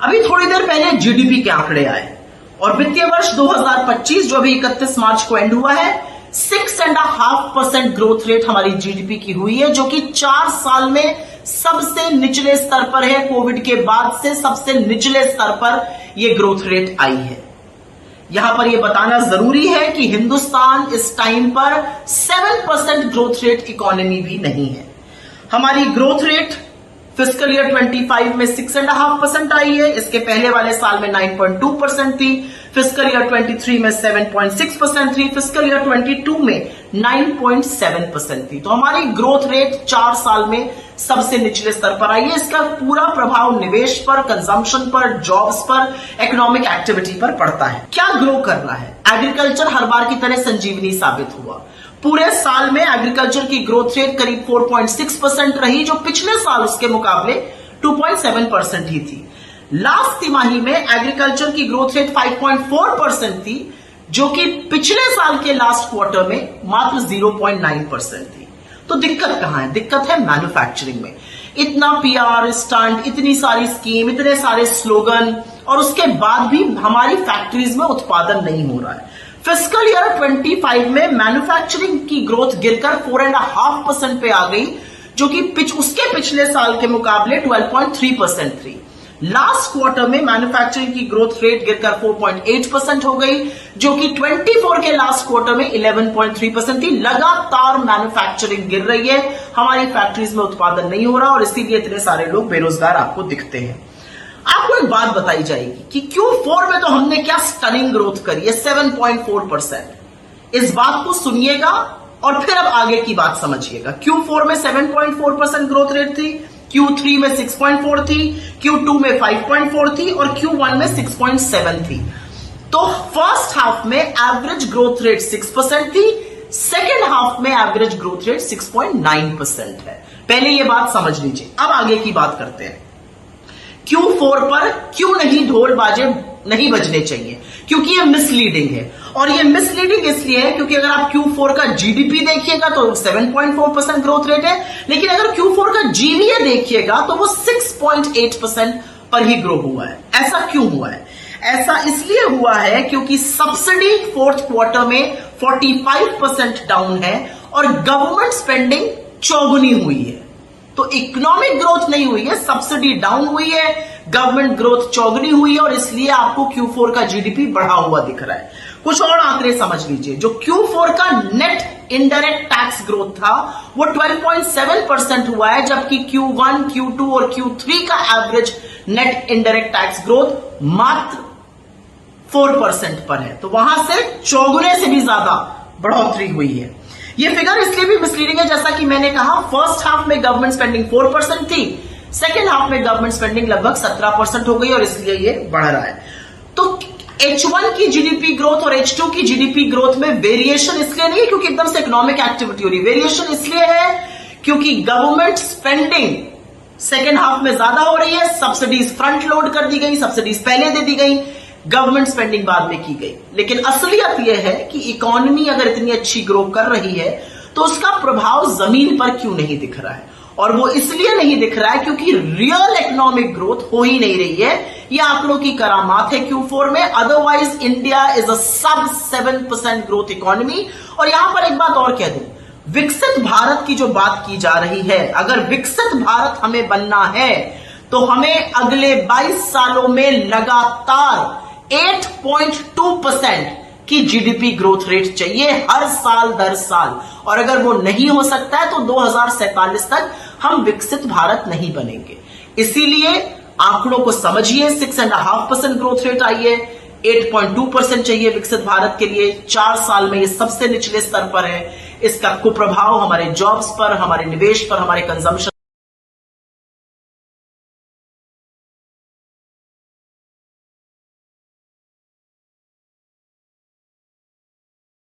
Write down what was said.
अभी थोड़ी देर पहले जीडीपी के आंकड़े आए और वित्तीय वर्ष 2025 जो अभी 31 मार्च को एंड हुआ है 6.5% ग्रोथ रेट हमारी जीडीपी की हुई है, जो कि 4 साल में सबसे निचले स्तर पर है। कोविड के बाद से सबसे निचले स्तर पर यह ग्रोथ रेट आई है। यहां पर यह बताना जरूरी है कि हिंदुस्तान इस टाइम पर 7% ग्रोथ रेट इकोनॉमी भी नहीं है। हमारी ग्रोथ रेट फिस्कल ईयर 25 में 6.5% आई है, इसके पहले वाले साल में 9.2% थी, फिस्कल ईयर 23 में 7.6% थी, फिस्कल ईयर 22 में 9.7% थी। तो हमारी ग्रोथ रेट 4 साल में सबसे निचले स्तर पर आई है। इसका पूरा प्रभाव निवेश पर, कंजम्पशन पर, जॉब्स पर, इकोनॉमिक एक्टिविटी पर पड़ता है। क्या ग्रो करना है? एग्रीकल्चर हर बार की तरह संजीवनी साबित हुआ। पूरे साल में एग्रीकल्चर की ग्रोथ रेट करीब 4.6% रही, जो पिछले साल उसके मुकाबले 2.7% ही थी। लास्ट तिमाही में एग्रीकल्चर की ग्रोथ रेट 5.4% थी, जो कि पिछले साल के लास्ट क्वार्टर में मात्र 0.9% थी। तो दिक्कत कहां है? दिक्कत है मैन्युफैक्चरिंग में। इतना पीआर स्टंट, इतनी सारी स्कीम, इतने सारे स्लोगन और उसके बाद भी हमारी फैक्ट्रीज में उत्पादन नहीं हो रहा है। फिस्कल ईयर 25 में मैन्युफैक्चरिंग की ग्रोथ गिरकर 4.5% पे आ गई, जो कि उसके पिछले साल के मुकाबले 12.3% थी। लास्ट क्वार्टर में मैन्युफैक्चरिंग की ग्रोथ रेट गिरकर 4.8% हो गई, जो कि 24 के लास्ट क्वार्टर में 11.3% थी। लगातार मैन्युफैक्चरिंग गिर रही है, हमारी फैक्ट्रीज में उत्पादन नहीं हो रहा और इसीलिए इतने सारे लोग बेरोजगार आपको दिखते हैं। आपको एक बात बताई जाएगी कि Q4 में तो हमने क्या स्टनिंग ग्रोथ करी है, 7.4%। इस बात को सुनिएगा और फिर अब आगे की बात समझिएगा। Q4 में 7.4% ग्रोथ रेट थी, Q3 में 6.4 थी, Q2 में 5.4 थी और Q1 में 6.7 थी। तो फर्स्ट हाफ में एवरेज ग्रोथ रेट 6% थी, सेकेंड हाफ में एवरेज ग्रोथ रेट 6.9% है। पहले यह बात समझ लीजिए। अब आगे की बात करते हैं। Q4 पर क्यों नहीं ढोल बाजे नहीं बजने चाहिए? क्योंकि ये मिसलीडिंग है। और ये मिसलीडिंग इसलिए है क्योंकि अगर आप Q4 का जीडीपी देखिएगा तो 7.4% ग्रोथ रेट है, लेकिन अगर Q4 का जीवीए देखिएगा तो वो 6.8% पर ही ग्रो हुआ है। ऐसा क्यों हुआ है? ऐसा इसलिए हुआ है क्योंकि सब्सिडी फोर्थ क्वार्टर में 45% डाउन है और गवर्नमेंट स्पेंडिंग चौगुनी हुई है। तो इकोनॉमिक ग्रोथ नहीं हुई है, सब्सिडी डाउन हुई है, गवर्नमेंट ग्रोथ चौगुनी हुई है और इसलिए आपको Q4 का जीडीपी बढ़ा हुआ दिख रहा है। कुछ और आंकड़े समझ लीजिए। जो Q4 का नेट इनडायरेक्ट टैक्स ग्रोथ था वो 12.7% हुआ है, जबकि Q1, Q2 और Q3 का average net indirect tax growth मात्र 4% पर है। तो वहां से चौगुने से भी ज्यादा बढ़ोतरी हुई है। ये फिगर इसलिए भी मिसलीडिंग है, जैसा कि मैंने कहा, फर्स्ट हाफ में गवर्नमेंट स्पेंडिंग 4% थी, सेकेंड हाफ में गवर्नमेंट स्पेंडिंग लगभग 17% हो गई और इसलिए ये बढ़ रहा है। तो H1 की जीडीपी ग्रोथ और H2 की जीडीपी ग्रोथ में वेरिएशन इसलिए नहीं है क्योंकि एकदम से इकोनॉमिक एक्टिविटी हो रही है। वेरिएशन इसलिए है क्योंकि गवर्नमेंट स्पेंडिंग सेकेंड हाफ में ज्यादा हो रही है, सब्सिडीज फ्रंट लोड कर दी गई, सब्सिडीज पहले दे दी गई, गवर्नमेंट स्पेंडिंग बाद में की गई। लेकिन असलियत यह है कि इकोनॉमी अगर इतनी अच्छी ग्रो कर रही है तो उसका प्रभाव जमीन पर क्यों नहीं दिख रहा है? और वो इसलिए नहीं दिख रहा है क्योंकि रियल इकोनॉमिक ग्रोथ हो ही नहीं रही है। ये आंकड़ों की करामात है Q4 में। अदरवाइज इंडिया इज अ सब 7% ग्रोथ इकोनॉमी। और यहां पर एक बात और कह दूं, विकसित भारत की जो बात की जा रही है, अगर विकसित भारत हमें बनना है तो हमें अगले 22 सालों में लगातार 8.2% की जीडीपी ग्रोथ रेट चाहिए हर साल दर साल। और अगर वो नहीं हो सकता है तो 2047 तक हम विकसित भारत नहीं बनेंगे। इसीलिए आंकड़ों को समझिए। 6.5% ग्रोथ रेट आई है, 8.2% चाहिए विकसित भारत के लिए। 4 साल में ये सबसे निचले स्तर पर है। इसका कुप्रभाव हमारे जॉब्स पर, हमारे निवेश पर, हमारे कंजम्पशन